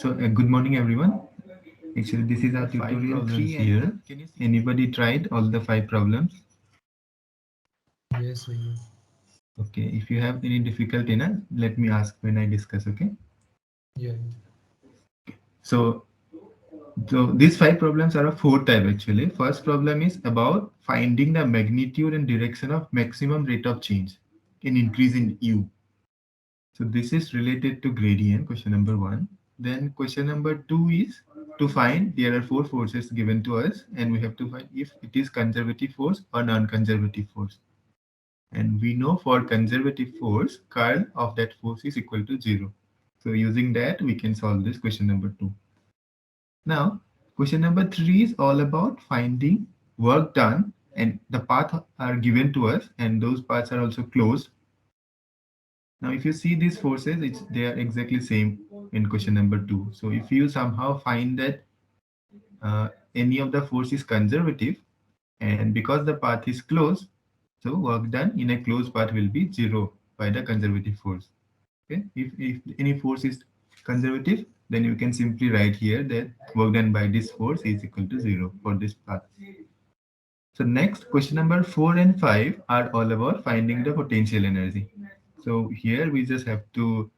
Good morning, everyone. Actually, this is our tutorial 3 here. Anybody tried all the 5 problems? Yes, we know. Okay, if you have any difficulty, let me ask when I discuss, okay? Yeah. So, so these 5 problems are of 4 type actually. First problem is about finding the magnitude and direction of maximum rate of change in increase in U. So this is related to gradient, question number 1. Then question number 2 is to find there are 4 forces given to us and we have to find if it is conservative force or non-conservative force. And we know for conservative force, curl of that force is equal to 0. So using that, we can solve this question number 2. Now, question number 3 is all about finding work done and the path are given to us and those paths are also closed. Now, if you see these forces, they are exactly same in question number 2. So if you somehow find that any of the force is conservative and because the path is closed, so work done in a closed path will be 0 by the conservative force. Okay, if any force is conservative, then you can simply write here that work done by this force is equal to 0 for this path. So next, question number 4 and 5 are all about finding the potential energy. So here we just have to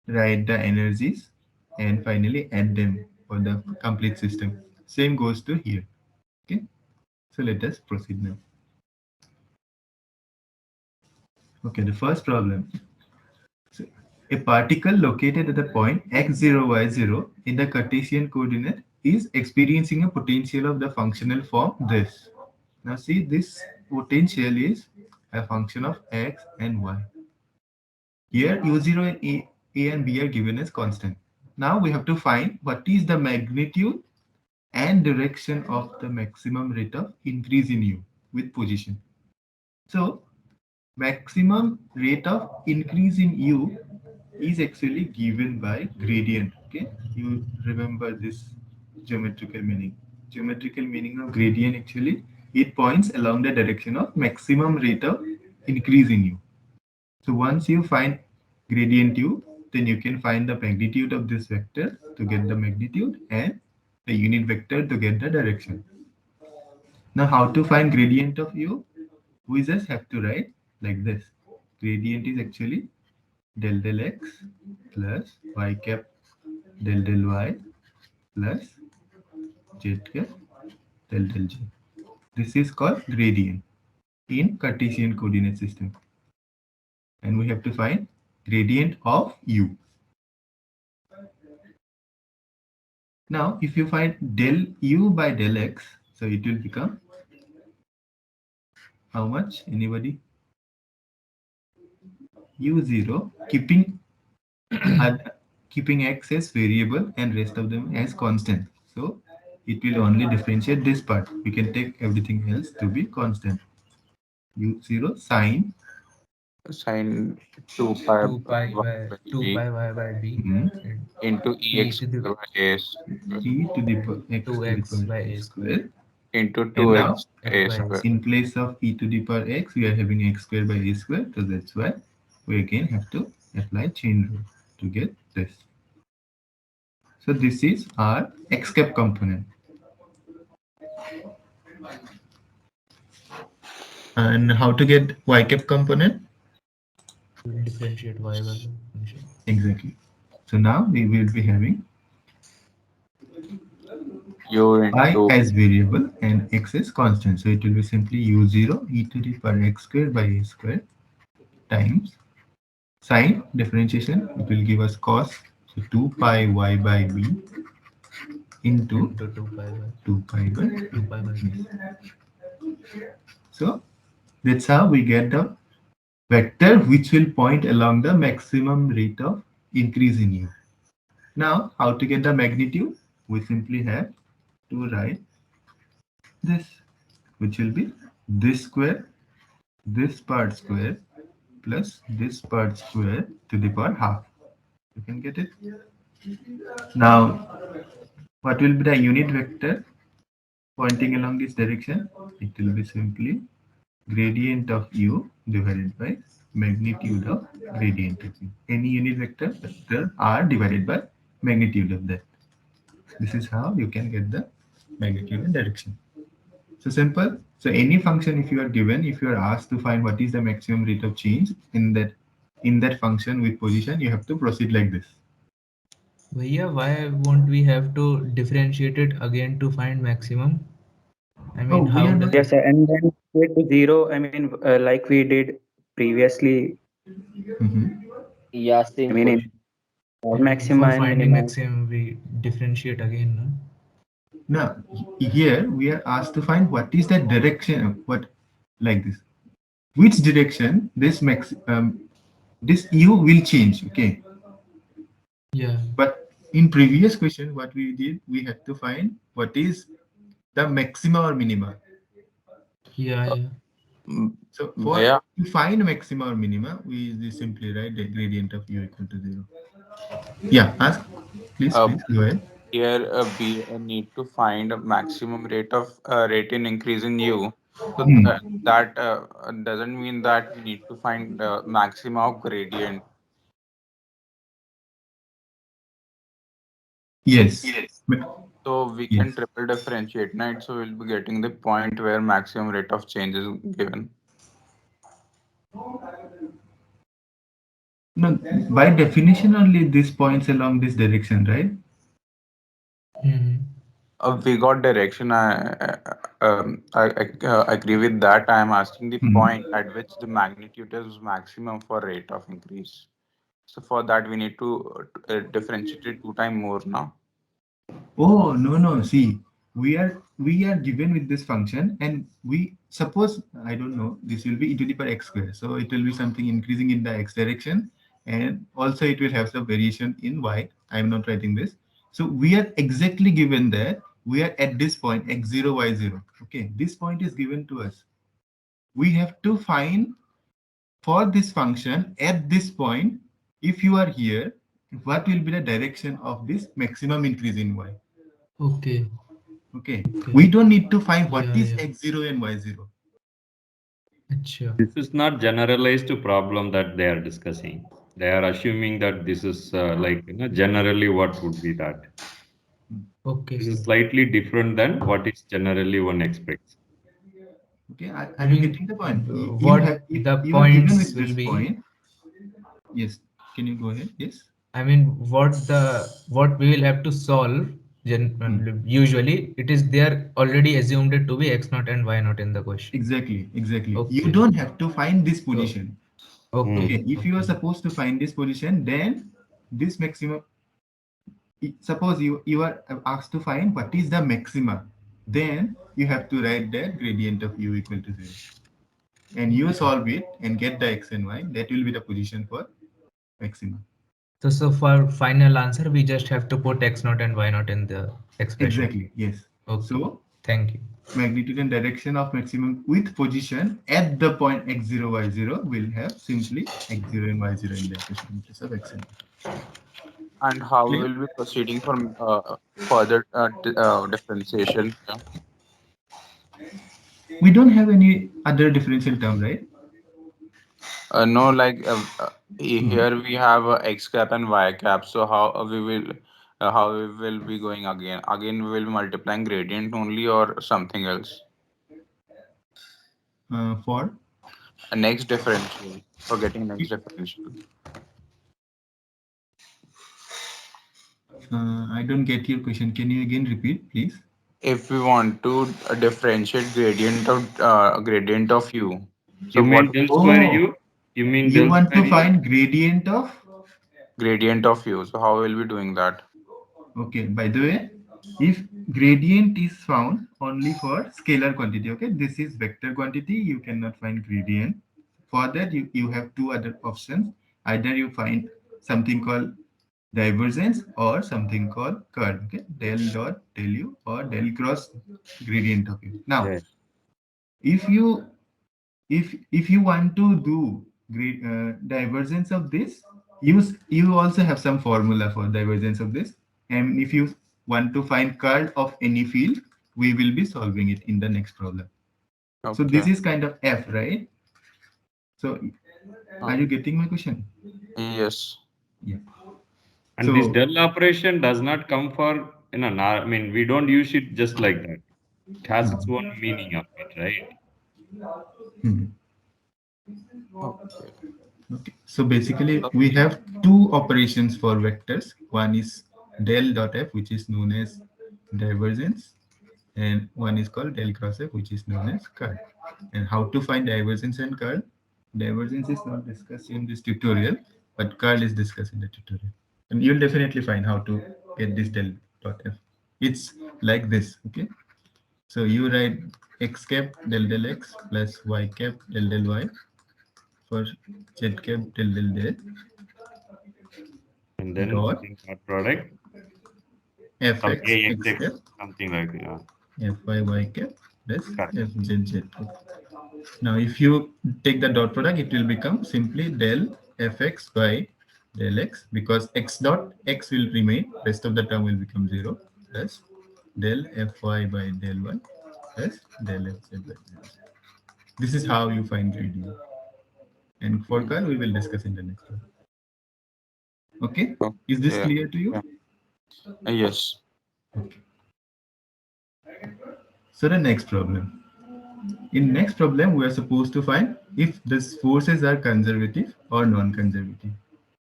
write the energies and finally add them for the complete system. Same goes to here. Okay, so let us proceed now. Okay, the first problem. So a particle located at the point x0, y0 in the Cartesian coordinate is experiencing a potential of the functional form this. Now see, this potential is a function of x and y. Here u0 and a and b are given as constant. Now we have to find what is the magnitude and direction of the maximum rate of increase in u with position. So maximum rate of increase in u is actually given by gradient. Okay, you remember this geometrical meaning. Geometrical meaning of gradient actually it points along the direction of maximum rate of increase in u. So once you find gradient u, then you can find the magnitude of this vector to get the magnitude and the unit vector to get the direction. Now how to find gradient of u? We just have to write like this. Gradient is actually del del x plus y cap del del y plus z cap del del j. This is called gradient in Cartesian coordinate system. And we have to find gradient of u. Now, if you find del u by del x, so it will become how much? Anybody? u0 keeping x as variable and rest of them as constant. So it will only differentiate this part. We can take everything else to be constant. u0 sine Sine 2 pi 2 pi y by by 2 b pi y by b and into e ex to the square by a e to the and power x to the 2x power by a a square. into And now 2x x a by a square. in place of e to the power x, we are having x square by a square. So that's why we again have to apply chain rule to get this. So this is our x cap component. And how to get y cap component? will differentiate y by the function. Exactly. So now we will be having u y into as variable and x as constant. So it will be simply u0 e to the power x square by a square times sine differentiation. It will give us cos. So 2 pi y by b into Into 2 pi by 2 pi by b. So that's how we get the vector which will point along the maximum rate of increase in u. Now, how to get the magnitude? We simply have to write this, which will be this square, this part square, plus this part square to the power half. You can get it? Now, what will be the unit vector pointing along this direction? It will be simply gradient of u divided by magnitude of gradient of u. Any unit vector r divided by magnitude of that. This is how you can get the magnitude and direction. So simple. So any function, if you are given, if you are asked to find what is the maximum rate of change in that function with position, you have to proceed like this. Bhaiya, why won't we have to differentiate it again to find maximum? I Oh, mean, we how are does not. Yes, sir. And then get to zero. I mean, like we did previously. Mhm. Yeah, I same mean, in question. maxima for and finding minima. maximum we differentiate again, no? Now here we are asked to find what is the direction. What like this? Which direction this u will change? Okay, Yeah, but in previous question, what we did, we had to find what is the maxima or minima. yeah, yeah. Mm, So for Bhaiya, to find maxima or minima, we just simply write the gradient of u equal to 0. Yeah, ask. uh, Please go ahead. here we need to find a maximum rate in increase in u. So Hmm. that doesn't mean that we need to find the maxima of gradient. Yes. So we Yes. can triple differentiate, right? So we'll be getting the point where maximum rate of change is given. No, by definition, only this points along this direction, right? Hmm. We got direction. I agree with that. I am asking the Mhm. point at which the magnitude is maximum for rate of increase. So for that, we need to differentiate it two time more now. Oh, no, no. See, we are given with this function, and we suppose, I don't know, this will be e to the power x square. So it will be something increasing in the x direction, and also it will have some variation in y. I am not writing this. So we are exactly given that we are at this point x0 y0. Okay, this point is given to us. We have to find for this function at this point, if you are here, what will be the direction of this maximum increase in y? Okay, Okay, okay. we don't need to find what Yeah, is yeah. x0 and y0. Acha. This is not generalized problem that they are discussing. They are assuming that this is generally what would be that. Okay. This is slightly different than what is generally one expects. Okay, I are you mean, getting the point? You what have, if the you are given points with will this be, point, yes. Can you go ahead? Yes. I mean, what we will have to solve, Hmm. usually it is there already assumed it to be x naught and y naught in the question. Exactly, exactly. You Okay. don't have to find this So, position. Hmm. Okay, okay, if you are okay. supposed to find this position, then this maximum, suppose you are asked to find what is the maxima, then you have to write that gradient of u equal to 0, and you Okay. solve it and get the x and y. That will be the position for maxima. So for final answer, we just have to put x naught and y naught in the expression. Exactly, yes. Okay. So Thank you. magnitude and direction of maximum with position at the point x0 y0 will have simply x0 and y0 in the equation in place of x and y. And how Clear? will be proceeding for further differentiation? Yeah. We don't have any other differential term, right? No, like Hmm. here we have x cap and y cap. So how we will be going again? Again, we will be multiplying gradient only or something else. For Next differential. For getting next differential. I don't get your question. Can you again repeat, please? If we want to differentiate gradient of u, so You what mean del square Oh, u? You mean you del want to square u? find gradient of. gradient of u? So how will we doing that? Okay, by the way, if gradient is found only for scalar quantity, okay, this is vector quantity, you cannot find gradient. For that, you have two other options. Either you find something called divergence or something called curl, okay, del dot del u or del cross gradient of u. Now, Yes. if you if you want to do divergence of this, you also have some formula for divergence of this, and if you want to find curl of any field, we will be solving it in the next problem. So this Okay. is kind of f, right? So Uh, are you getting my question? yes. Yeah. And this So del operation does not come for I mean, we don't use it just like that. It has its own meaning of it, right? Hmm. Okay. Okay. So basically, we have two operations for vectors. One is del dot f, which is known as divergence, and one is called del cross f, which is known as curl. And how to find divergence and curl? Divergence is not discussed in this tutorial, but curl is discussed in the tutorial. And you'll definitely find how to get this del dot f. It's like this, okay? So you write x cap del x plus y cap del y for z cap del z And then dot using dot product, some fx AX, x cap something like that. fy y cap plus Correct. fz z cap. Now, if you take the dot product, it will become simply del fx by del x, because x dot x will remain, rest of the term will become 0, plus del fy by del y plus del fz by del z. This is how you find gradient. And for curl, we will discuss in the next one. Okay? Is this Yeah. clear to you? Yes. So the next problem. In next problem, we are supposed to find if these forces are conservative or non-conservative.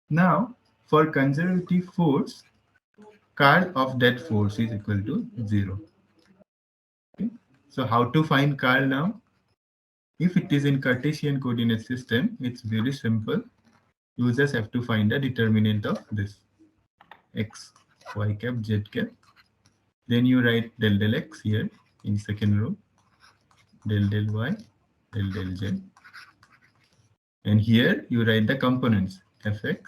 Now, for conservative force, curl of that force is equal to 0. Okay? So how to find curl now? If it is in Cartesian coordinate system, it's very simple. You just have to find the determinant of this x, y cap, z cap. Then you write del x here in second row, del y, del z. And here you write the components fx,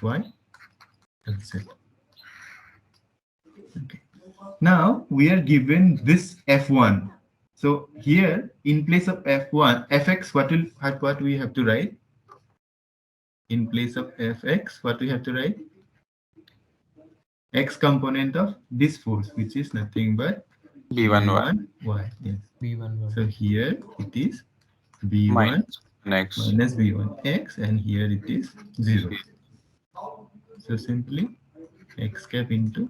fy, fz. Okay. Now we are given this f1. So here in place of f1, fx, what we have to write? In place of fx, what we have to write? X component of this force, which is nothing but B1Y y. Yes. B1 So here it is b1 minus next. minus b1 x, and here it is 0. So simply x cap into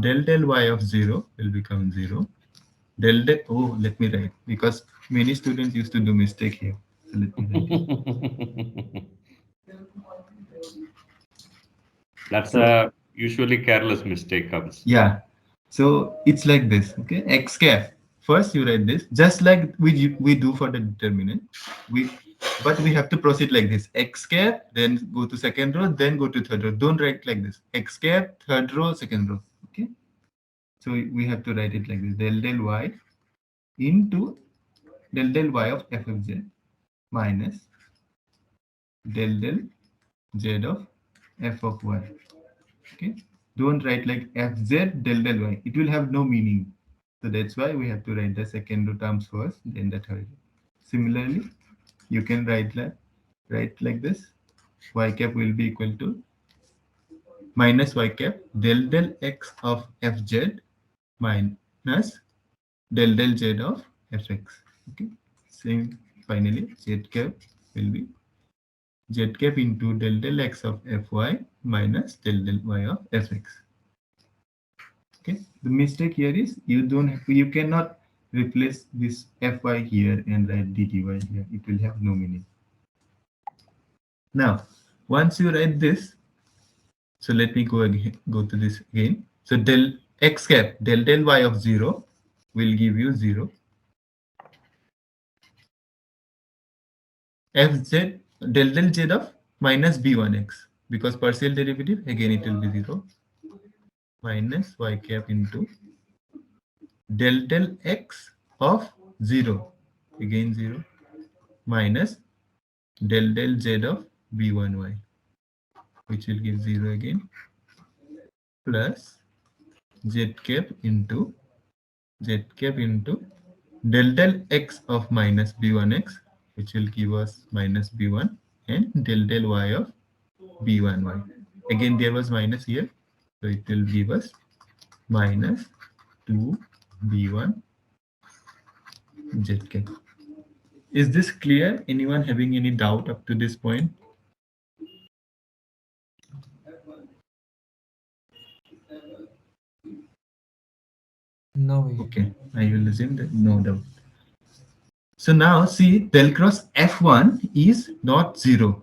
del y of 0 will become 0. Oh, let me write, because many students used to do mistake here. So let me write. That's a usually careless mistake comes. Yeah. So it's like this. Okay. X cap. First you write this, just like we do for the determinant. But we have to proceed like this. X cap, then go to second row, then go to third row. Don't write like this. X cap, third row, second row. Okay. So we have to write it like this. Del y into del y of f of z minus del z of f of y. Okay. Don't write like fz del y. It will have no meaning. So that's why we have to write the second row terms first, then the third. Similarly, you can write like this. Y cap will be equal to minus y cap del x of fz minus del z of fx. Okay. Same. Finally, z cap will be z cap into del x of fy minus del y of fx. Okay, the mistake here is you cannot replace this fy here and write ddy here. It will have no meaning. Now, once you write this, so let me go to this again. So del x cap del y of 0 will give you 0. Fz del z of minus b1x, because partial derivative, again it will be 0, minus y cap into del x of 0, again 0, minus del z of b1y, which will give 0 again, plus z cap into del x of minus b1x, which will give us minus b1, and del y of b1y. Again there was minus here, so it will give us minus 2b1 z cap. Is this clear? Anyone having any doubt up to this point? No way. Okay, I will assume that no doubt. So now see del cross F1 is not 0.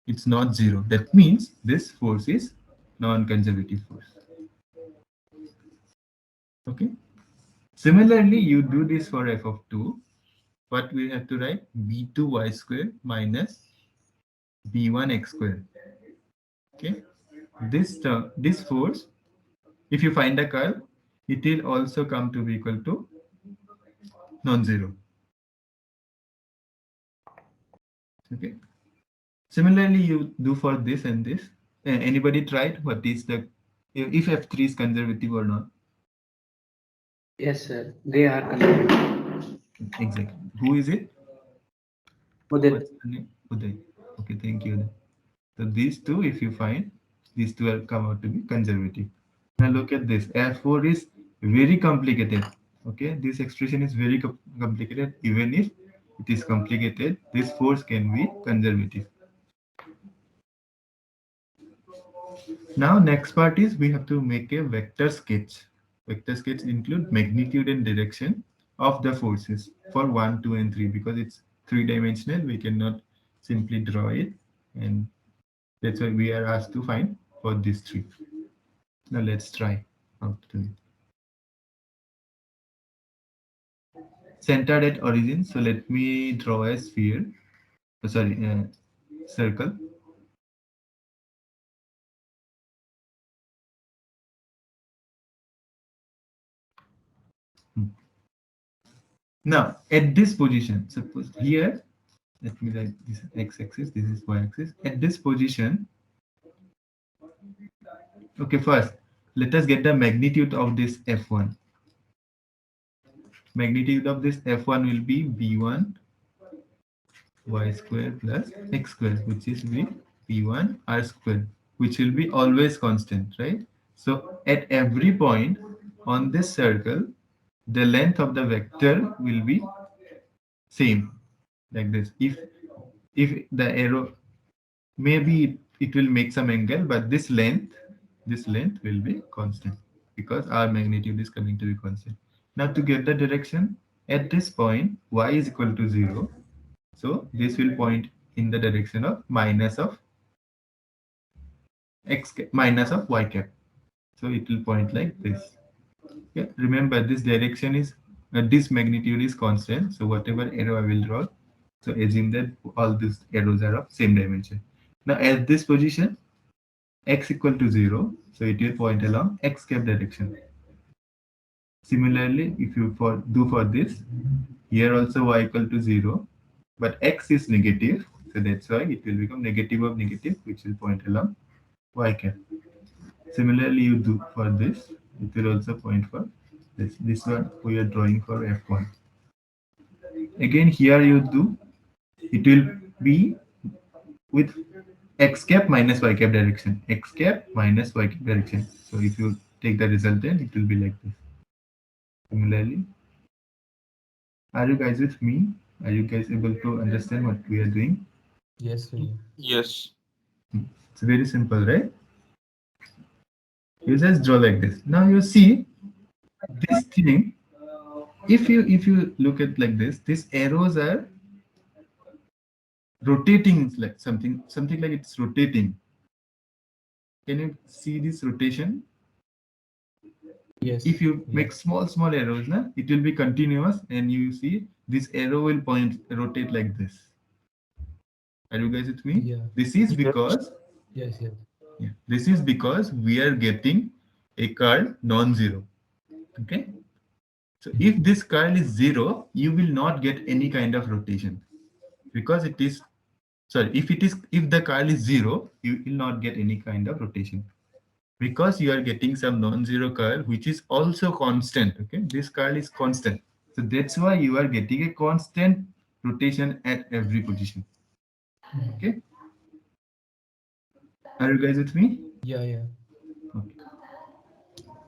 It's not 0. That means this force is non-conservative force. Okay. Similarly, you do this for f of 2. What we have to write? b2y square minus b1x square. Okay. This term, this force, if you find the curl, it will also come to be equal to non-zero. Okay. Similarly, you do for this and this. Anybody tried what is the if f3 is conservative or not? Yes, sir. They are conservative. Exactly. Who is it? Udit. What's the name? Uday. Okay, thank you. So these two, if you find, these two will come out to be conservative. Now look at this. F4 is very complicated. Okay, this expression is very complicated. Even if it is complicated, this force can be conservative. Now next part is we have to make a vector sketch. Vector sketch include magnitude and direction of the forces for 1, 2, and 3 because it's three-dimensional. We cannot simply draw it, and that's why we are asked to find for these three. Now let's try how to do it. Centered at origin. So let me draw a sphere. Oh, sorry, circle. Now at this position, suppose here, let me write this x-axis, this is y-axis. At this position, okay, first let us get the magnitude of this f1. Magnitude of this f1 will be b1 y square plus x square, which is b1 r square, which will be always constant, right? So at every point on this circle, the length of the vector will be same, like this. If the arrow, maybe it will make some angle, but this length will be constant because our magnitude is coming to be constant. Now to get the direction, at this point y is equal to 0, so this will point in the direction of minus of x minus of y cap. So it will point like this. Yeah, remember this direction is this magnitude is constant. So whatever arrow I will draw, so assume that all these arrows are of same dimension. Now at this position, x equal to 0, so it will point along x cap direction. Similarly, if you do for this, here also y equal to 0, but x is negative, so that's why it will become negative of negative, which will point along y cap. Similarly, you do for this, it will also point for this. This one we are drawing for f1. Again, here you do, it will be with x cap minus y cap direction, x cap minus y cap direction. So if you take the resultant, it will be like this. Similarly, are you guys with me? Are you guys able to understand what we are doing? Yes, Bhaiya. Yes. It's very simple, right? You just draw like this. Now you see this thing. If you look at like this, these arrows are rotating, like something like it's rotating. Can you see this rotation? Yes. If you Yeah. make small arrows, it will be continuous, and you see this arrow will rotate like this. Are you guys with me? Yeah. This is Yes. because Yes. Yes. this is because we are getting a curl non-zero. Okay. So if this curl is 0, you will not get any kind of rotation because it is, sorry, if the curl is 0, you will not get any kind of rotation because you are getting some non-zero curl which is also constant. Okay, this curl is constant, so that's why you are getting a constant rotation at every position. Okay, are you guys with me? Yeah. Yeah. Okay.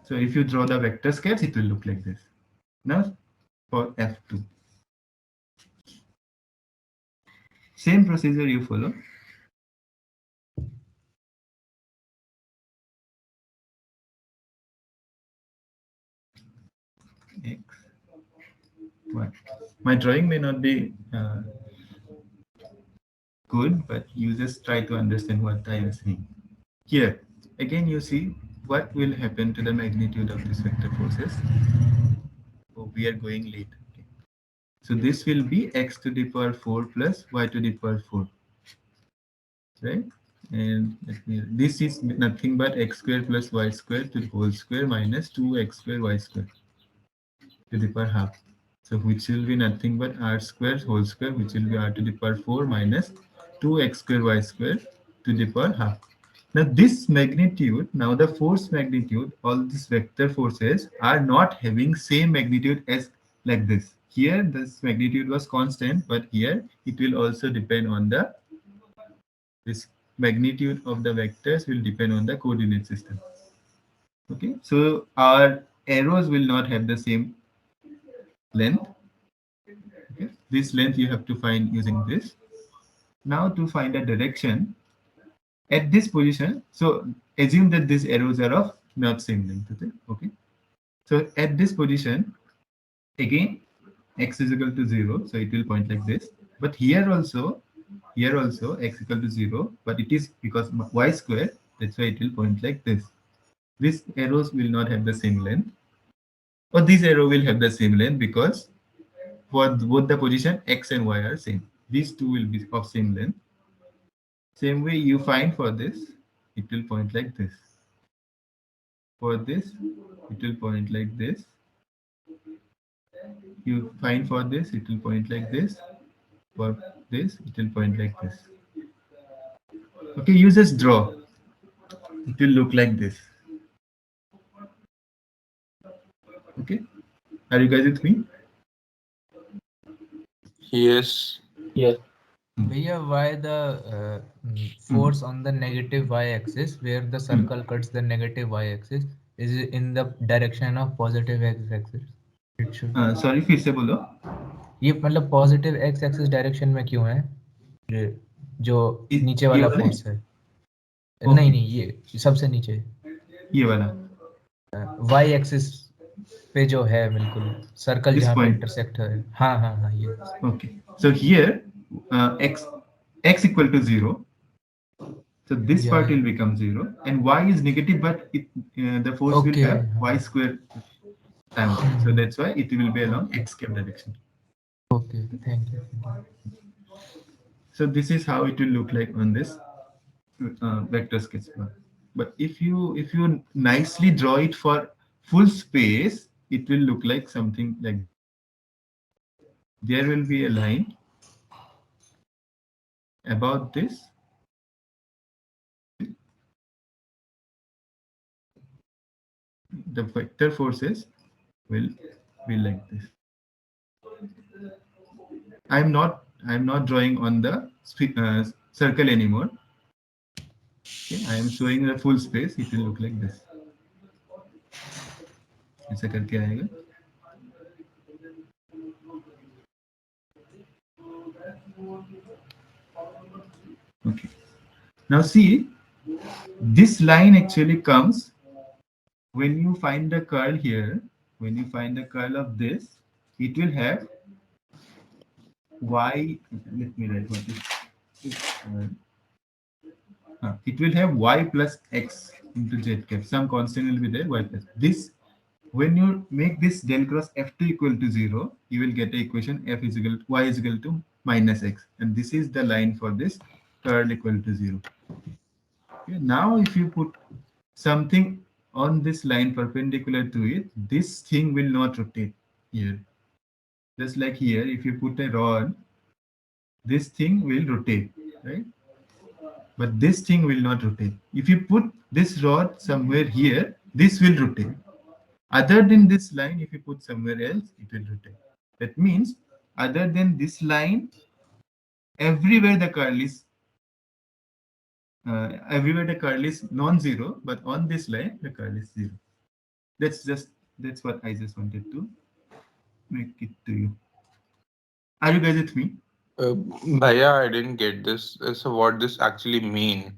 So if you draw the vector sketch, it will look like this. Now for f2, same procedure you follow. x, y. My drawing may not be good, but you just try to understand what I am saying. Here, again, you see what will happen to the magnitude of this vector forces. Oh, we are going late. Okay. So this will be x to the power 4 plus y to the power 4. Right? And this is nothing but x square plus y square to the whole square minus 2x square y square to the power half. So which will be nothing but r square whole square, which will be r to the power 4 minus 2x square y square to the power half. Now this magnitude, now the force magnitude, all these vector forces are not having same magnitude as like this. Here this magnitude was constant, but here it will also depend on this magnitude of the vectors will depend on the coordinate system. Okay, so our arrows will not have the same length. Okay, this length you have to find using this. Now to find a direction at this position, so assume that these arrows are of not same length. Okay, so at this position, again x is equal to 0, so it will point like this. But here also x equal to 0, but it is because y square, that's why it will point like this. These arrows will not have the same length, or this arrow will have the same length because for both the position x and y are same. These two will be of same length. Same way you find for this, it will point like this. For this, it will point like this. You find for this, it will point like this. For this, it will point like this. Okay, you just draw. It will look like this. Okay, are you guys with me? Yes. Yes. Bhaiya, why the force on the negative y-axis, where the circle cuts the negative y-axis, is in the direction of positive x-axis? It should. Sorry, फिर से बोलो. ये मतलब positive x axis direction में क्यों है? जो नीचे वाला फोर्स है. नहीं नहीं, ये सबसे नीचे, ये वाला वाई एक्सिस पे जो है, बिल्कुल सर्कल This जहाँ पे point. इंटरसेक्ट है. हाँ हाँ हाँ, ये. Okay, so here x equal to 0. So this part will become 0, and y is negative, but the force will have y square times. So that's why it will be along x cap direction. Okay, thank you. So this is how it will look like on this vector sketch plan. But if you nicely draw it for full space, it will look like something like there will be a line about this. The vector forces will be like this. I'm not drawing on the circle anymore. Okay, I am showing the full space. It will look like this. ऐसा करके आएगा. Okay. Now see, this line actually comes when you find the curl here. When you find the curl of this, it will have y. Let me write what is. It will have y plus x into z cap. Some constant will be there, y plus. This, when you make this del cross f2 equal to 0, you will get the equation f is equal to y is equal to minus x. And this is the line for this curl equal to 0. Okay, now if you put something on this line perpendicular to it, this thing will not rotate here. Just like here, if you put a rod, this thing will rotate, right? But this thing will not rotate. If you put this rod somewhere here, this will rotate. Other than this line, if you put somewhere else, it will rotate. That means, other than this line, everywhere the curl is non-zero, but on this line the curl is 0. That's what I just wanted to make it to you. Are you guys with me? Bhaiya, I didn't get this. So what this actually mean?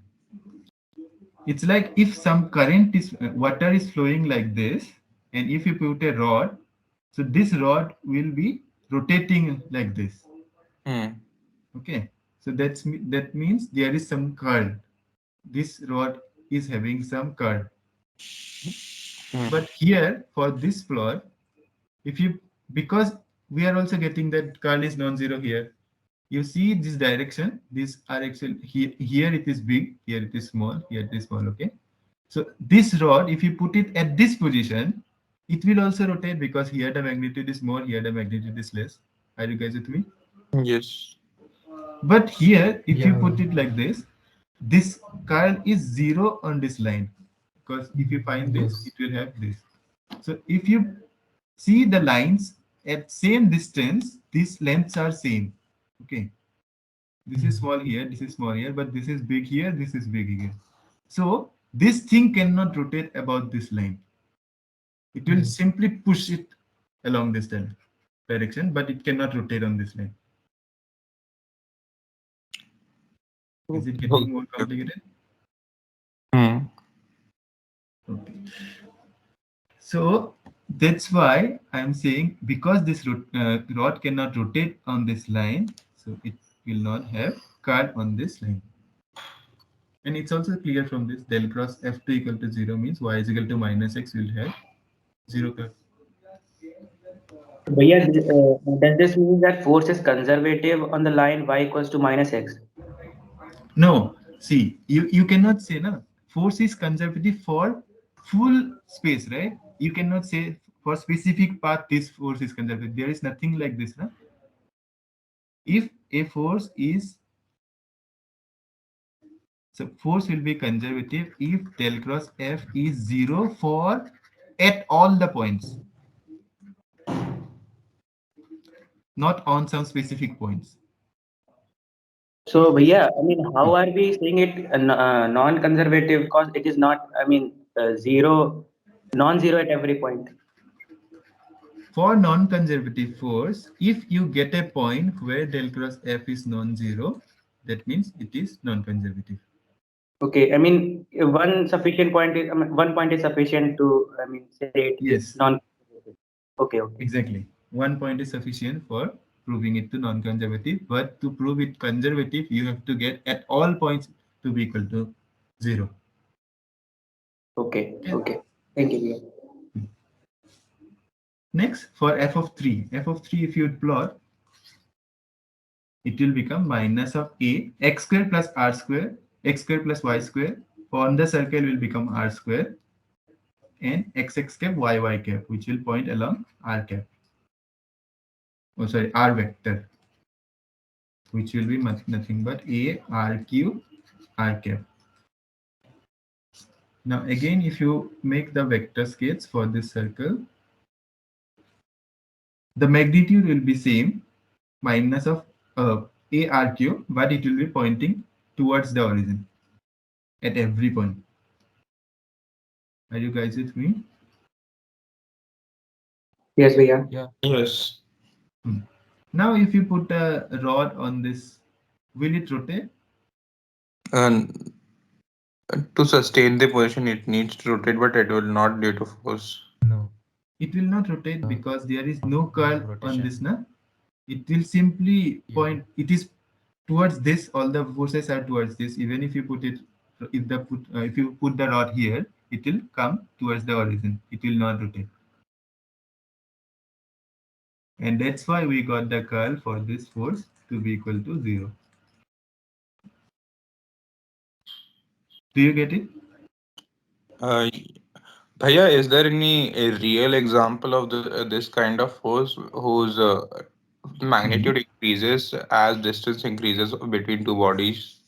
It's like if some current is water is flowing like this, and if you put a rod So this rod will be rotating like this. Okay. So that means there is some curl. This rod is having some curl. But here for this plot, if you, because we are also getting that curl is non-zero here, you see this direction, these are actually here it is big, here it is small, here it is small. Okay, so this rod, if you put it at this position, it will also rotate because here the magnitude is more, here the magnitude is less. Are you guys with me? Yes. But here, if you Yeah. put it like this curl is zero on this line, because if you find this, Yes. it will have this. So if you see the lines at same distance, these lengths are same. Okay, this is small here, this is small here, but this is big here, this is big here. So this thing cannot rotate about this line. It will simply push it along this direction, but it cannot rotate on this line. Is it getting more complicated? Okay. So that's why I'm saying, because this rod cannot rotate on this line, so it will not have curl on this line. And it's also clear from this, del cross f2 equal to 0 means y is equal to minus x will have 0 curl. But yeah, does this mean that force is conservative on the line y equals to minus x? No, see, you cannot say na, force is conservative for full space, right? You cannot say for specific path this force is conservative. There is nothing like this, na? If a force is, so force will be conservative if del cross f is 0 for at all the points, not on some specific points. So, but yeah, I mean, how are we saying it non-conservative? Because it is not, I mean, zero, non-zero at every point. For non-conservative force, if you get a point where del cross f is non-zero, that means it is non-conservative. Okay, I mean, one sufficient point is, I mean, one point is sufficient to, I mean, say it is Yes. non-conservative. Okay, okay. Exactly. 1 point is sufficient for proving it to non-conservative, but to prove it conservative, you have to get at all points to be equal to 0. Okay, okay. Thank you. Next, for f of 3, if you plot, it will become minus of a x square plus r square, x square plus y square. On the circle will become r square, and x cap y cap, which will point along r cap. Oh, sorry, r vector, which will be nothing but a r cube r cap. Now again, if you make the vector skates for this circle, the magnitude will be same, minus of a r cube, but it will be pointing towards the origin at every point. Are you guys with me? Yes, Bhaiya. Yeah. Yes. Now if you put a rod on this, will it rotate? And to sustain the position, it needs to rotate, but it will not due to force. No. It will not rotate because there is no curl on rotation. this, na? It will simply Yeah. point, it is towards this, all the forces are towards this. Even if you put it, if you put the rod here, it will come towards the origin. It will not rotate. And that's why we got the curl for this force to be equal to 0. Do you get it? Bhaiya, is there any a real example of this kind of force whose magnitude increases as distance increases between two bodies?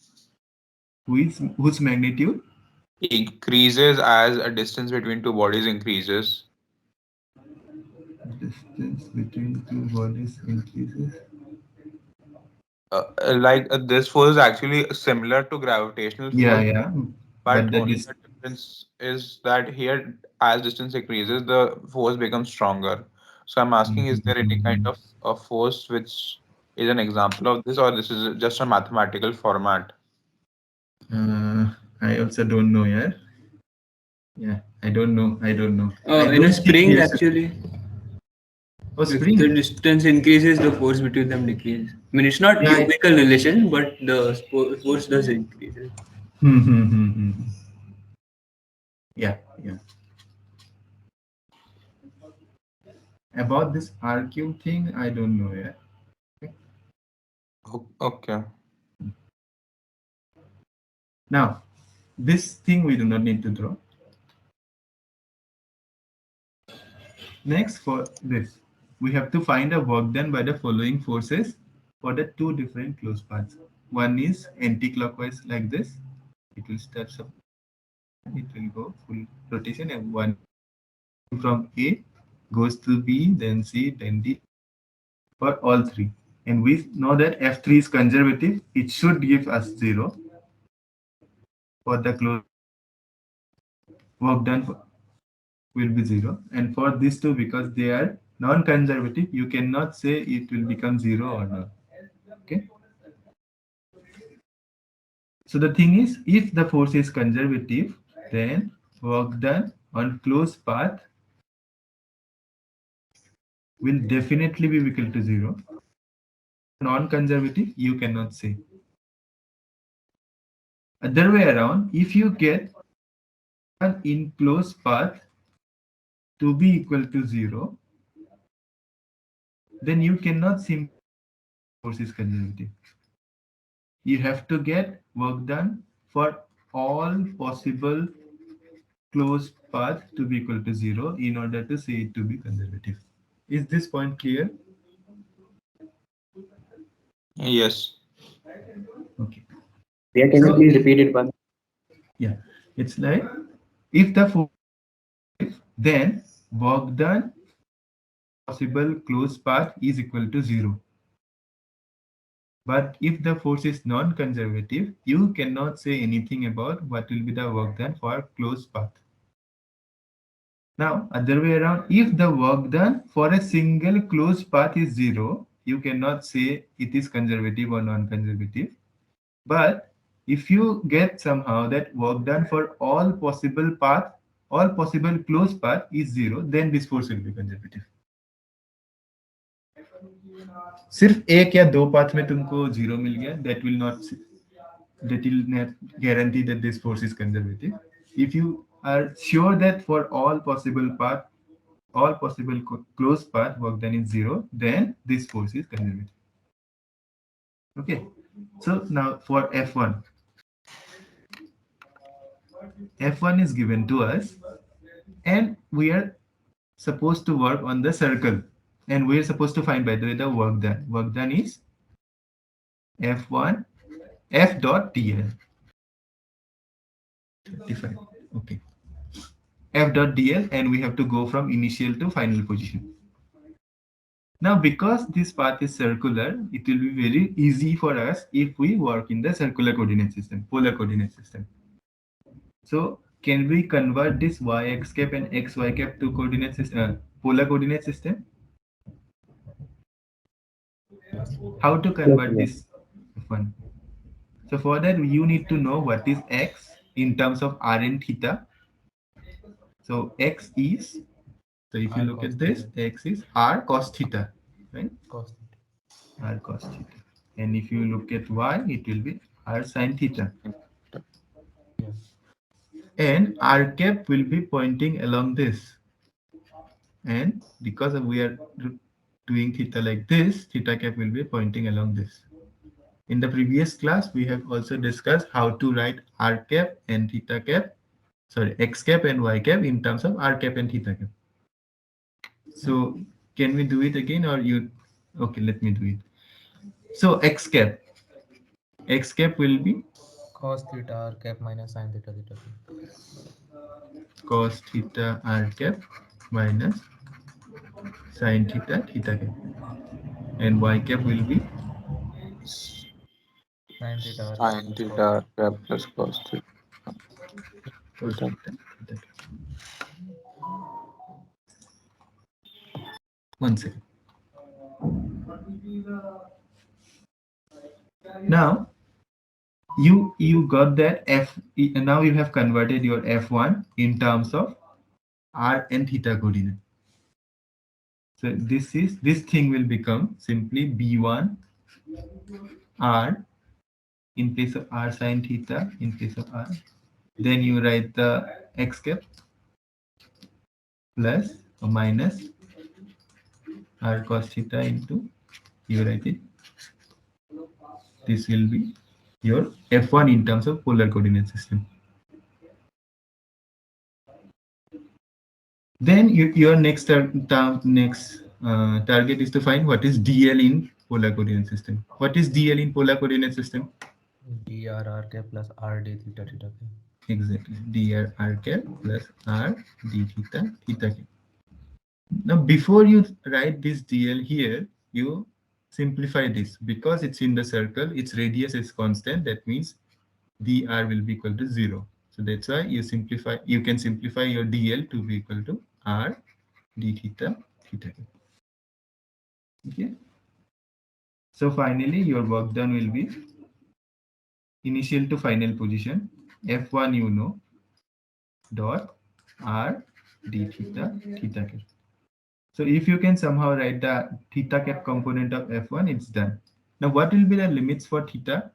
Whose magnitude? Increases as a distance between two bodies increases. Distance between two bodies increases. This force is actually similar to gravitational force. Yeah. But the only the difference is that here, as distance increases, the force becomes stronger. So I'm asking, is there any kind of a force which is an example of this, or this is just a mathematical format? I also don't know, yeah. Yeah, I don't know. In a spring, Yes. actually. Oh, If spring. the distance increases, the force between them decreases. I mean, it's not Yeah, cubical relation, but the force does increase. Hmm. Yeah, yeah. About this RQ thing, I don't know yet. Okay. Now, this thing we do not need to draw. Next, for this, we have to find a work done by the following forces for the two different closed paths. One is anti-clockwise like this. It will start up. It will go full rotation, and one from A goes to B, then C, then D, for all three. And we know that F3 is conservative. It should give us 0 for the closed work done will be 0. And for these two, because they are non-conservative, you cannot say it will become 0 or not. Okay. So the thing is, if the force is conservative, then work done on closed path will definitely be equal to 0. Non-conservative, you cannot say. Other way around, if you get an in closed path to be equal to 0, then you cannot simply force is conservative. You have to get work done for all possible closed path to be equal to 0 in order to say it to be conservative. Is this point clear? Yes. Okay. Yeah, can you So, please repeat it once? yeah, it's like if the force then work done possible closed path is equal to 0. But if the force is non-conservative, you cannot say anything about what will be the work done for closed path. Now, other way around, if the work done for a single closed path is 0, you cannot say it is conservative or non-conservative. But if you get somehow that work done for all possible path, all possible closed path is 0, then this force will be conservative. सिर्फ एक या दो path में तुमको 0 मिल गया, that will not guarantee that this force is conservative. If you are sure that for all possible path, all possible closed path work done is 0, then this force is conservative. Okay. So now for F1. F1 is given to us and we are supposed to work on the circle, and we are supposed to find, by the way, the work done. Work done is F1 F dot dl. Define. Okay. F dot dl, and we have to go from initial to final position. Now, because this path is circular, it will be very easy for us if we work in the circular coordinate system, polar coordinate system. So, can we convert this y-x cap and xy cap to coordinate system, polar coordinate system? How to convert this one? So for that, you need to know what is x in terms of r and theta. So x is, so if you R look cos at this, theta. x is r cos theta, right? Cos theta. R cos theta. And if you look at y, it will be r sin theta. Yeah. And r cap will be pointing along this. And because we are doing theta like this, theta cap will be pointing along this. In the previous class, we have also discussed how to write r cap and theta cap, sorry, x cap and y cap in terms of r cap and theta cap. So can we do it again, or you? Okay, let me do it. So x cap will be Cos theta r cap minus sin theta theta cap. cos theta r cap minus sin theta theta cap, and y cap will be Sin theta r cap Sin plus theta cos cap plus cos theta. cos theta theta cap. One second. Now you got that f. Now you have converted your f1 in terms of r and theta coordinate. So this thing will become simply b1 r in place of r sine theta in place of r. Then you write the x cap plus or minus r cos theta into, you write it. This will be your f1 in terms of polar coordinate system. Then your next target is to find what is dl in polar coordinate system. What is dl in polar coordinate system? dr r cap plus r d theta theta cap. Exactly, dr r cap plus r d theta theta cap. Now, before you write this dl here, you simplify this because it's in the circle. Its radius is constant. That means dr will be equal to 0. So that's why you simplify. You can simplify your dl to be equal to r d theta theta. Okay. So finally, your work done will be initial to final position f1 you know dot r d theta theta cap. So if you can somehow write the theta cap component of f1, it's done. Now what will be the limits for theta?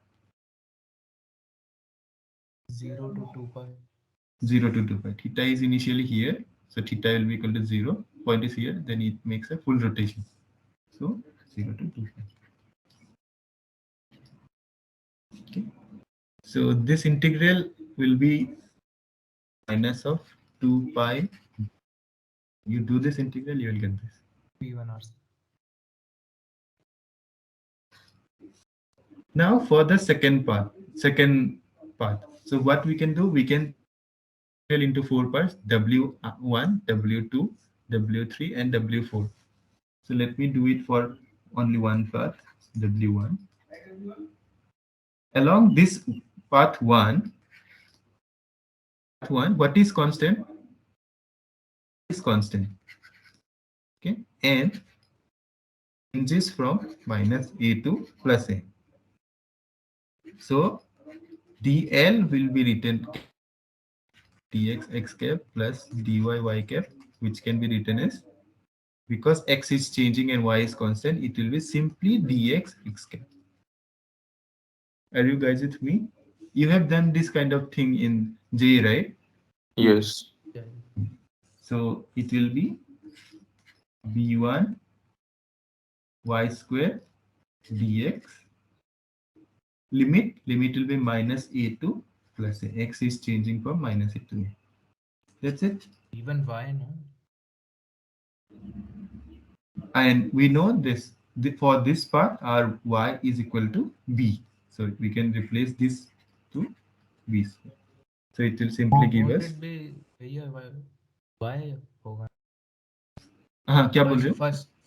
0 to 2 pi. 0 to 2 pi. Theta is initially here, so theta will be equal to 0. Point is here, then it makes a full rotation. So 0 to 2 pi. Okay. So this integral will be minus of 2 pi. You do this integral, you will get this. p1 r. Now for the second part. So what we can do, we can into 4 parts: W1, W2, W3, and W4. So let me do it for only one path, W1. Along this path 1, what is constant? Is constant. Okay, and changes from minus a to plus a. So dl will be written dx x cap plus dy y cap, which can be written as, because x is changing and y is constant, it will be simply dx x cap. Are you guys with me? You have done this kind of thing in J, right? Yes. Yeah. So it will be b1 y square dx. Limit will be minus a to plus a. X is changing from minus a to a. That's it. Even y, no? And we know this, for this part our y is equal to b. So we can replace this to b square. So it will simply give Won't us. it be भैया y होगा? हाँ, क्या बोल रहे हो?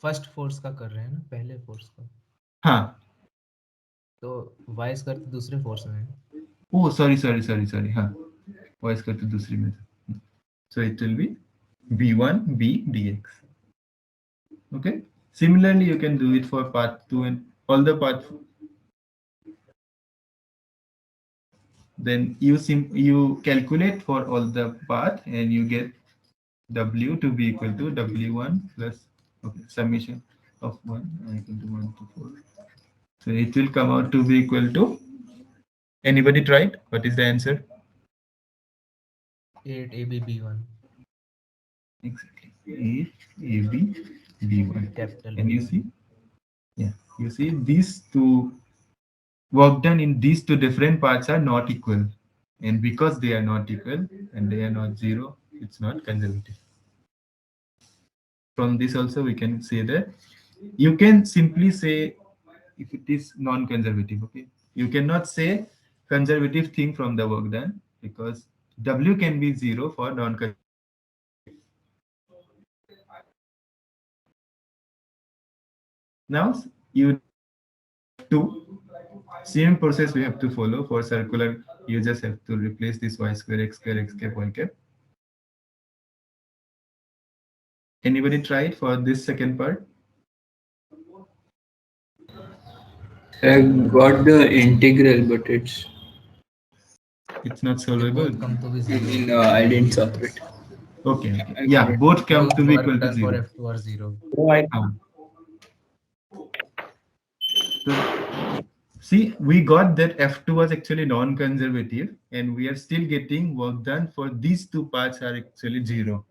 First force का कर रहे हैं ना, पहले फोर्स का. हाँ. तो y स्क्वायर तो दूसरे फोर्स में है. Oh, sorry. हाँ, y स्क्वायर तो दूसरी में. So it will be b1 b dx. Okay. Similarly, you can do it for part 2 and all the parts. Then you calculate for all the path and you get w to be equal to w1 plus summation of 1 equal to 1 to 4. So it will come out to be equal to, anybody tried? What is the answer? 8 ab b1. Exactly. 8 ab b1. Capital. And you see, yeah, you see these two work done in these two different parts are not equal, and because they are not equal and they are not 0, it's not conservative. From this also we can say that you can simply say if it is non-conservative. Okay, you cannot say conservative thing from the work done because w can be 0 for non-conservative. Now you to same process we have to follow for circular. You just have to replace this y square x square x cap y cap. Anybody tried for this second part? I got the integral, but it's not solvable. Both come to be I 0. mean, I didn't solve it. Okay. I Yeah, got it. both come to be Both equal work to done for 0. F2 are 0. So I So, see, we got that F2 was actually non-conservative, and we are still getting work done for these two parts are actually 0.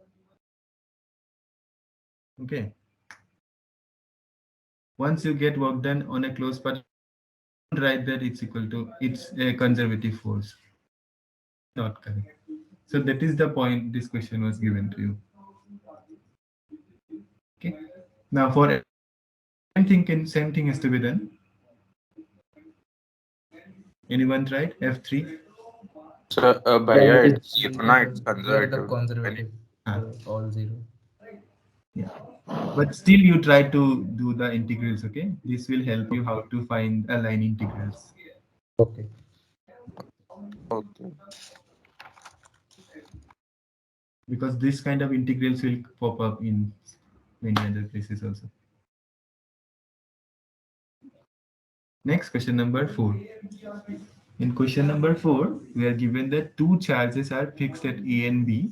Okay. Once you get work done on a closed path, don't write that it's a conservative force. Not correct. So that is the point this question was given to you. Okay. Now for same thing has to be done. Anyone tried F3? So, Yeah, Bhaiya, it is. it's zero, na, it's We are the conservative. conservative. Ah. All 0. Yeah. But still you try to do the integrals, okay? This will help you how to find a line integrals. Okay. Okay. Because this kind of integrals will pop up in many other places also. Next, question number 4. In question number 4, we are given that two charges are fixed at A and B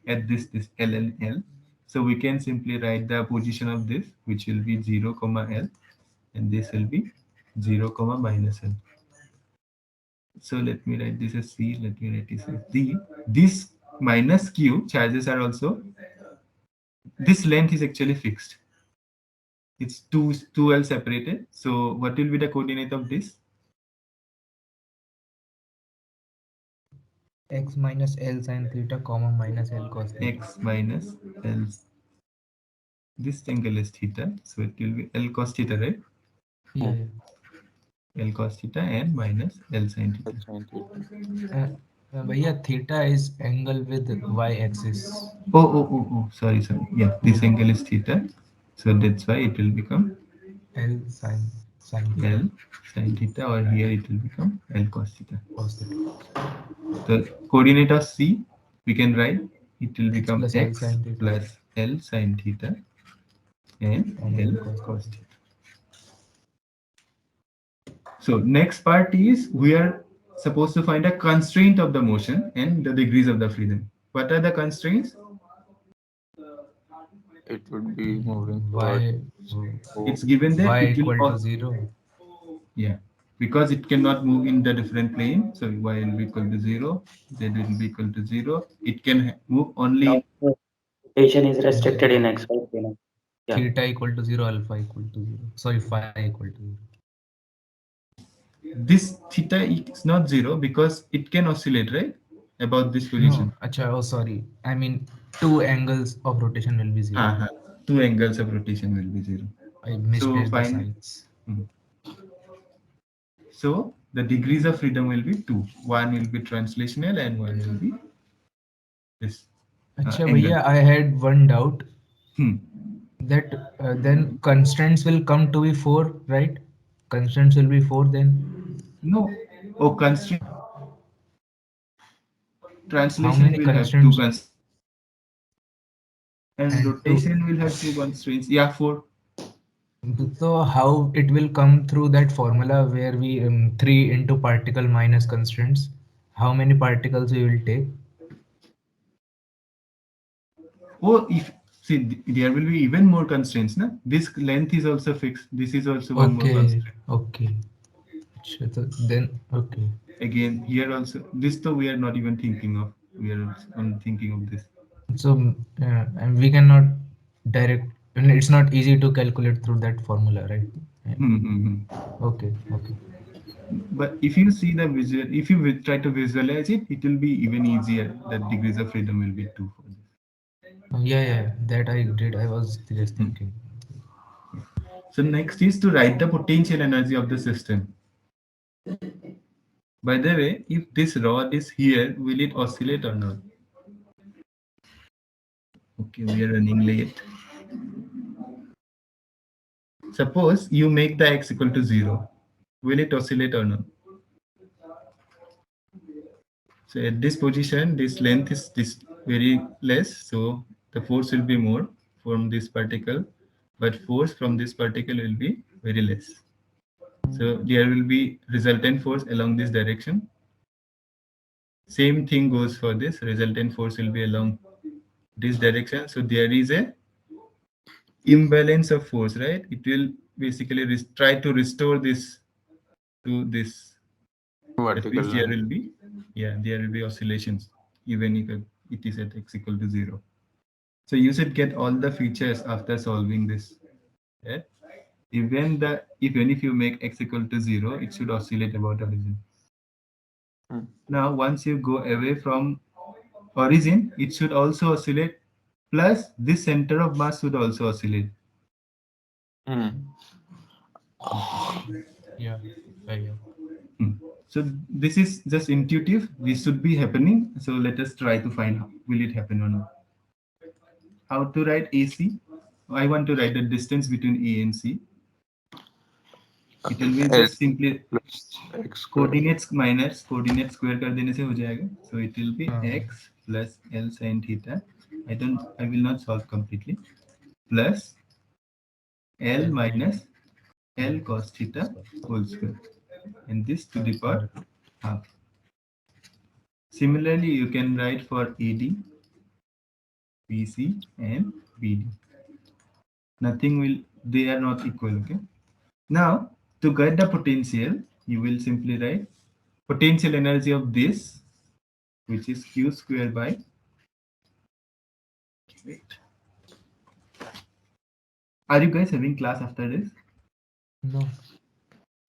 at this L and L. So we can simply write the position of this, which will be 0, L, and this will be 0, minus L. So let me write this as C, let me write this as D. This minus Q charges are also, this length is actually fixed. It's two L separated. So what will be the coordinate of this? X minus L sin theta, comma minus L cos theta. X minus L. This angle is theta, so it will be L cos theta, right? Yeah, L cos theta and minus L sin theta. That's 90. yeah. But yeah, theta is angle with y-axis. Oh, sorry. Yeah, this angle is theta, so that's why it will become L sin theta, L sin theta, or here it will become L cos theta. cos theta. The coordinate of C, we can write, it will become plus L X sin theta. plus L sin theta and And L L cos theta. So next part is we are supposed to find a constraint of the motion and the degrees of the freedom. What are the constraints? It would be moving Y, toward It's given that y it will equal to 0. yeah, because it cannot move in the different plane. So y will be equal to 0, z will be equal to 0. It can move only Rotation is restricted in XY plane. Yeah. Theta equal to 0, alpha equal to 0. Sorry, phi equal to 0. this theta is not 0 because it can oscillate, right? About this position. No, acha, oh sorry. I mean, two angles of rotation will be 0. Uh-huh. Two angles of rotation will be 0. I So misplaced the find. sides. So the degrees of freedom will be 2. One will be translational and one will be this Acha, angle. bhaiya, I had one doubt Hmm. that then constraints will come to be 4, right? Constraints will be 4 then. No. Oh, constraint. How Translation many will have two constraints? constraints. And And rotation will have two constraints. Yeah, 4. so how it will come through that formula where we 3 into particle minus constraints? How many particles we will take? Oh, if see there will be even more constraints. Na? This length is also fixed. This is also one more Okay, constraint. okay. Acha, so then, okay. Again, here also, this though we are not even thinking of. We are thinking of this. So and we cannot direct, and it's not easy to calculate through that formula, right? Yeah. Okay, okay. But if you see the visual, if you try to visualize it, it will be even easier. The degrees of freedom will be 2 for this. Yeah, that I did. I was just Hmm. thinking. So next is to write the potential energy of the system. By the way, if this rod is here, will it oscillate or not? Okay, we are running late. Suppose you make the x equal to 0. Will it oscillate or not? So at this position, this length is this very less, so the force will be more from this particle, but force from this particle will be very less. So there will be resultant force along this direction. Same thing goes for this. Resultant force will be along this direction. So there is a imbalance of force, right? It will basically try to restore this to this. At Vertical least there line. will be, yeah, there will be oscillations even if it is at x equal to 0. So you should get all the features after solving this. Right? Even if you make x equal to 0, it should oscillate about origin. Hmm. Now, once you go away from origin, it should also oscillate. Plus, this center of mass should also oscillate. Hmm. Yeah. Yeah. So this is just intuitive. This should be happening. So let us try to find out will it happen or not. How to write AC? I want to write the distance between A and C. It will be L just simply plus x square. coordinates minus coordinate square कर देने से हो जाएगा. So it will be x plus L sin theta. I will not solve completely. Plus L minus L cos theta whole square. And this to the power half. Similarly, you can write for AD, BC and BD. Nothing will, they are not equal, okay? Now, to get the potential, you will simply write potential energy of this, which is Q square by, wait. Are you guys having class after this? No.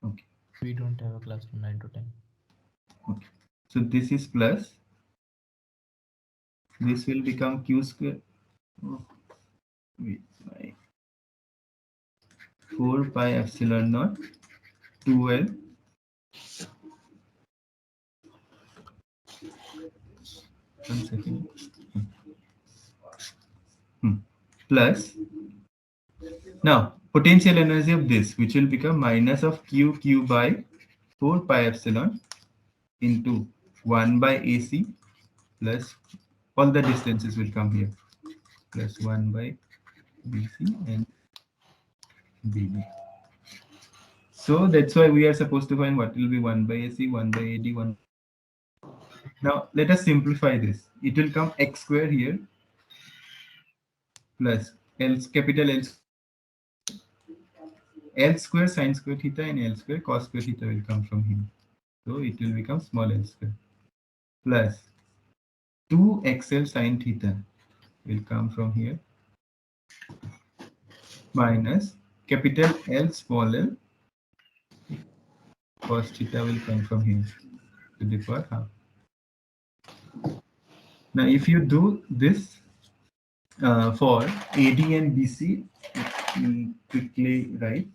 Okay. We don't have a class from 9 to 10. Okay. So this is plus, this will become Q square. Oh, wait, 4 pi epsilon naught 2L one second. Plus now potential energy of this, which will become minus of q by 4 pi epsilon into 1 by AC plus all the distances will come here plus 1 by BC and BD. So that's why we are supposed to find what will be 1 by AC, 1 by AD, 1. Now let us simplify this. It will come x square here plus L capital L square sine square theta and L square cos square theta will come from here. So it will become small L square plus 2xl sine theta will come from here minus capital L small l cos theta will come from here to the power half. Now if you do this for AD and BC, quickly write.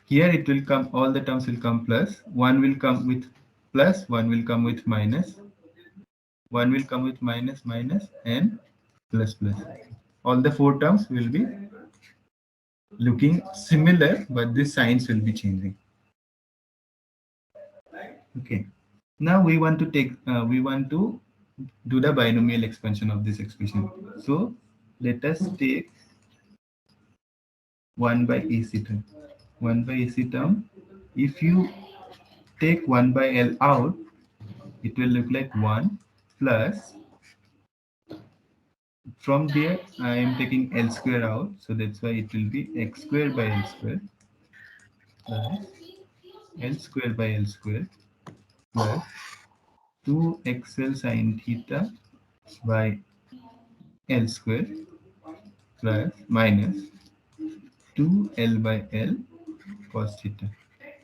Here it will come, all the terms will come plus, one will come with plus, one will come with minus, one will come with minus, minus, and plus, plus. All the four terms will be looking similar, but the signs will be changing. Okay. Now we want to do the binomial expansion of this expression. So let us take 1 by AC term. 1 by AC term. If you take 1 by L out, it will look like 1 plus, from there I am taking L square out, so that's why it will be x square by L square plus L square by L square plus 2xl sine theta by L square plus minus 2L by L cos theta.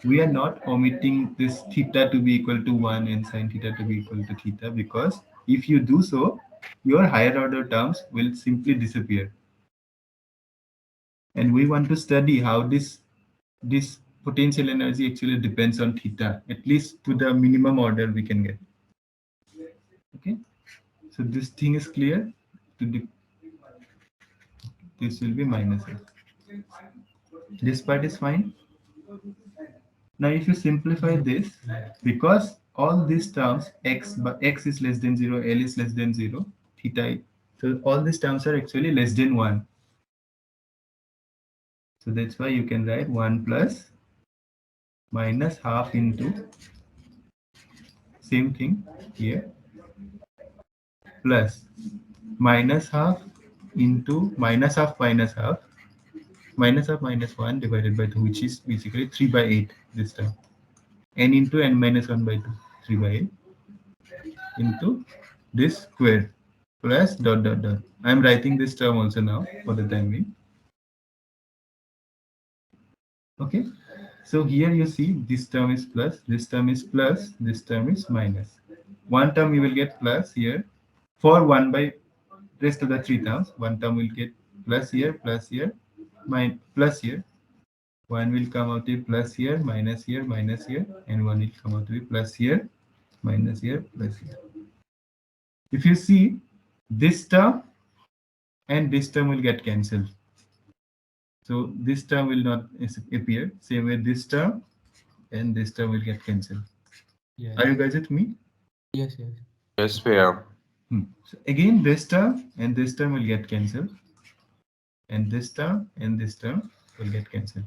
We are not omitting this theta to be equal to 1 and sine theta to be equal to theta, because if you do so, your higher order terms will simply disappear. And we want to study how this potential energy actually depends on theta, at least to the minimum order we can get. Okay, so this thing is clear. This will be minus L. This part is fine. Now if you simplify this, because all these terms x is less than 0, L is less than 0, theta, so all these terms are actually less than 1. So that's why you can write 1 plus minus half into same thing here plus minus half into minus half minus half minus half minus 1 divided by 2, which is basically 3 by 8 this time, n into n minus 1 by 2, 3 by 8 into this square plus dot dot dot. I am writing this term also now for the time being. Okay, so here you see this term is plus, this term is plus, this term is minus. One term you will get plus here for 1 by rest of the three terms. One term will get plus here, plus here. One will come out to be plus here, minus here, and one will come out to be plus here, minus here, plus here. If you see, this term and this term will get cancelled. So this term will not appear. Same way this term and this term will get cancelled. Yeah. Are you guys with me? Yes, yes. Yes, we are. So again, this term and this term will get cancelled. And this term and this term will get cancelled.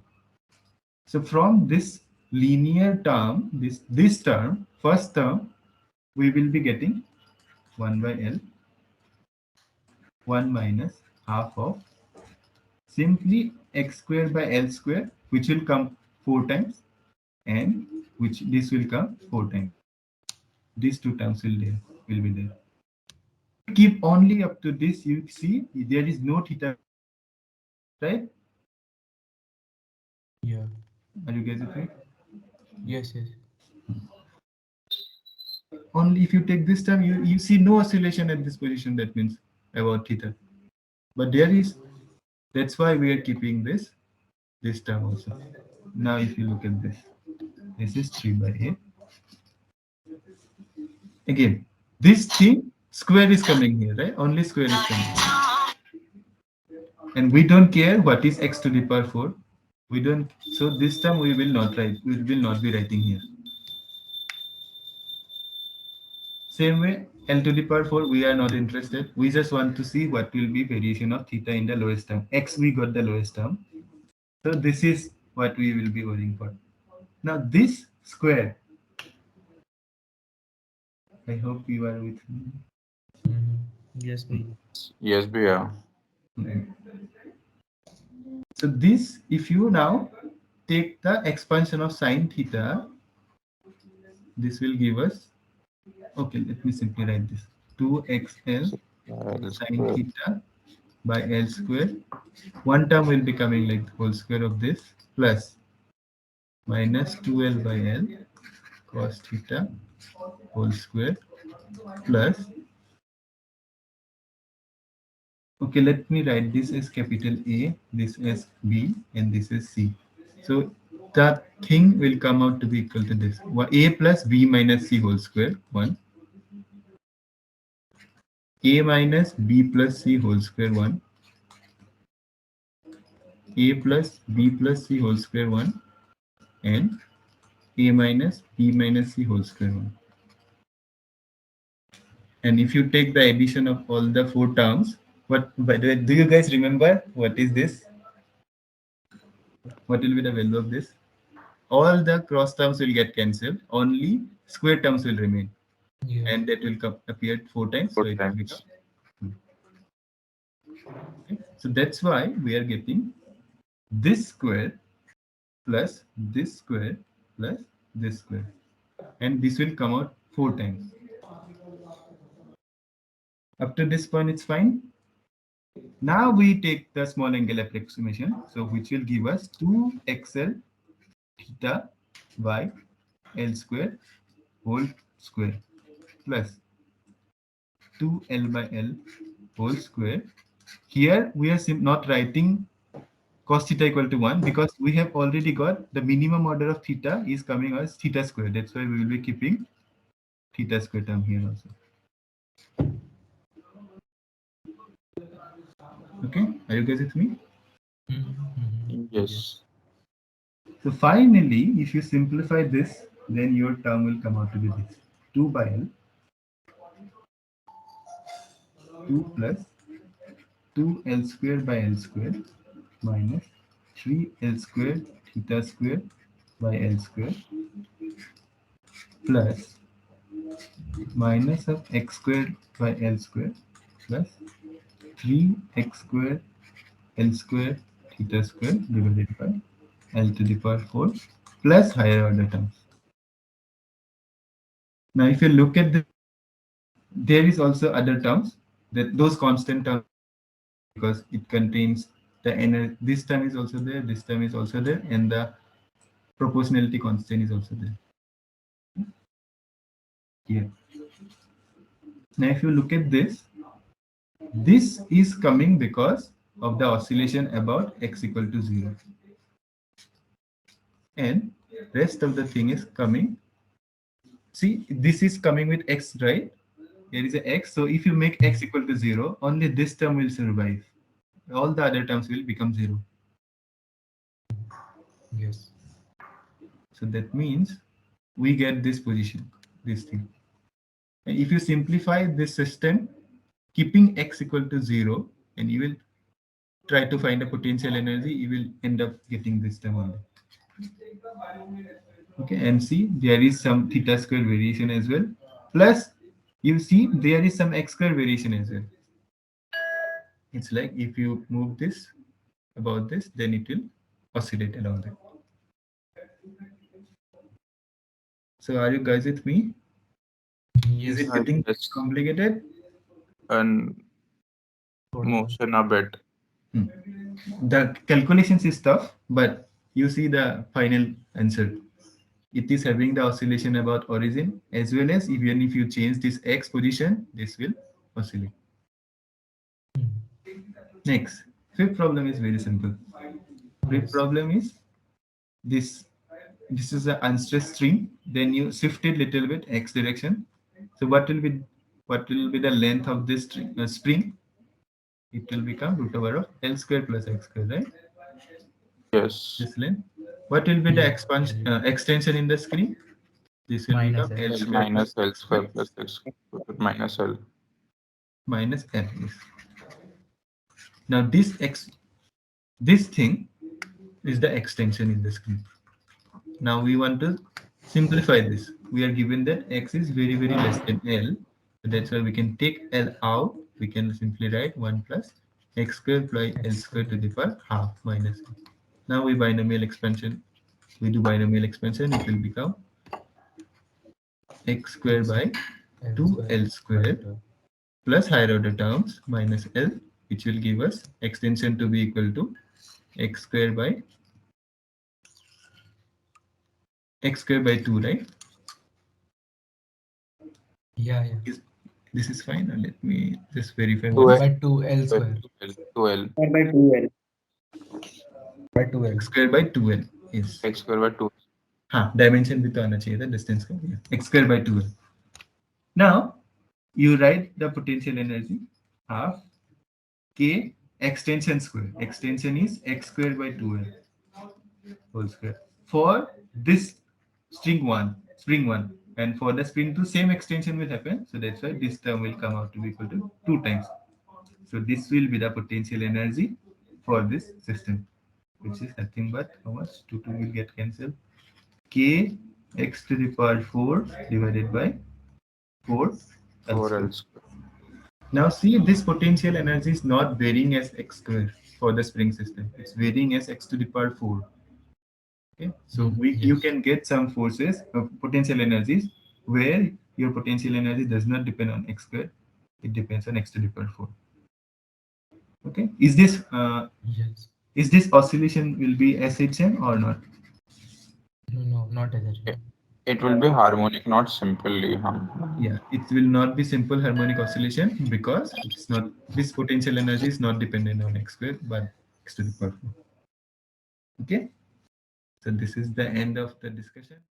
So from this linear term, this term, first term, we will be getting 1 by L, 1 minus half of simply x square by L square, which will come 4 times, and which this will come 4 times. These two terms will be there. Keep only up to this, you see there is no theta, right? Yeah. Are you guys with me? Yes, yes. Only if you take this term, you see no oscillation at this position. That means about theta. But there is, that's why we are keeping this term also. Now if you look at this is 3 by 8. Again, this thing square is coming here, right? Only square is coming. And we don't care what is x to the power 4. We don't, so this term we will not write, we will not be writing here. Same way, L to the power 4, we are not interested. We just want to see what will be variation of theta in the lowest term. X, we got the lowest term. So this is what we will be worrying for. Now this square, I hope you are with me. Yes, we. Yes, we are. So this, if you now take the expansion of sine theta, this will give us, okay, let me simply write this, 2xl sine theta by L square. One term will be coming like the whole square of this plus minus 2L by L cos theta whole square plus, okay, let me write this as capital A, this as B, and this is C. So that thing will come out to be equal to this. A plus B minus C whole square, 1. A minus B plus C whole square, 1. A plus B plus C whole square, 1. And A minus B minus C whole square, 1. And if you take the addition of all the 4 terms, what, by the way, do you guys remember what is this? What will be the value of this? All the cross terms will get cancelled, only square terms will remain. Yeah. And that will appear 4 times. So, it will become. Okay. So that's why we are getting this square plus this square plus this square. And this will come out 4 times. Up to this point, it's fine. Now we take the small angle approximation, so which will give us 2xl theta by L square whole square plus 2L by L whole square. Here we are not writing cos theta equal to 1 because we have already got the minimum order of theta is coming as theta square. That's why we will be keeping theta square term here also. Okay, are you guys with me? Yes. So finally, if you simplify this, then your term will come out to be this 2 by L 2 plus 2L square by L square minus 3L square theta square by L square plus minus of x squared by L squared plus 3x squared L squared theta squared divided by L to the power 4 plus higher order terms. Now, if you look at there is also other terms, that those constant terms, because it contains the energy. This term is also there, this term is also there, and the proportionality constant is also there. Here. Now, if you look at this is coming because of the oscillation about x equal to 0. And rest of the thing is coming. See, this is coming with x, right? Here is a x. So if you make x equal to 0, only this term will survive. All the other terms will become 0. Yes. So that means we get this position, this thing. And if you simplify this system, keeping x equal to 0, and you will try to find a potential energy, you will end up getting this term only. Okay, and see, there is some theta square variation as well. Plus, you see, there is some x square variation as well. It's like if you move this about this, then it will oscillate along that. So, are you guys with me? Yes. Is it getting Yes. complicated? And motion a bit. The calculations is tough, but you see the final answer. It is having the oscillation about origin, as well as even if you change this x position, this will oscillate. Next, fifth problem is very simple. Fifth problem is this. This is an unstressed string. Then you shift it little bit x direction. So what will be the length of this spring? It will become root over of L square plus x square, right? Yes. This length. What will be the expansion extension in the screen? This will Minus become L. L square Minus plus L square plus x minus L. minus L. Yes. Now this thing is the extension in the screen. Now we want to simplify this. We are given that x is very less than L. So that's why we can take L out. We can simply write 1 plus x square plus L square to the power half minus L. Now we binomial expansion. We do binomial expansion. It will become x square by 2L square plus higher order terms minus L, which will give us extension to be equal to x square by 2, right? Yeah. This is fine. Let me just verify. 2L By 2L square. 2L. By 2L. By 2L. X square by 2L. Yes. X square by 2. हाँ, dimension भी तो आना चाहिए था, distance का. Yeah. X square by 2L. Now, you write the potential energy half K extension square. Extension is x square by 2L whole square. For this spring 1, and for the spring 2, same extension will happen. So that's why this term will come out to be equal to 2 times. So this will be the potential energy for this system, which is nothing but how much? 2 will get cancelled. K x to the power 4 divided by 4 L 4L square. square. Now see, this potential energy is not varying as x square for the spring system. It's varying as x to the power 4. Okay, so you can get some forces of potential energies where your potential energy does not depend on x square. It depends on x to the power 4. Okay, is this Yes. is this oscillation will be SHM or not? No, not SHM. It will be harmonic, not simply. Yeah, it will not be simple harmonic oscillation because it's not, this potential energy is not dependent on x square but x to the power 4. Okay, so this is the end of the discussion.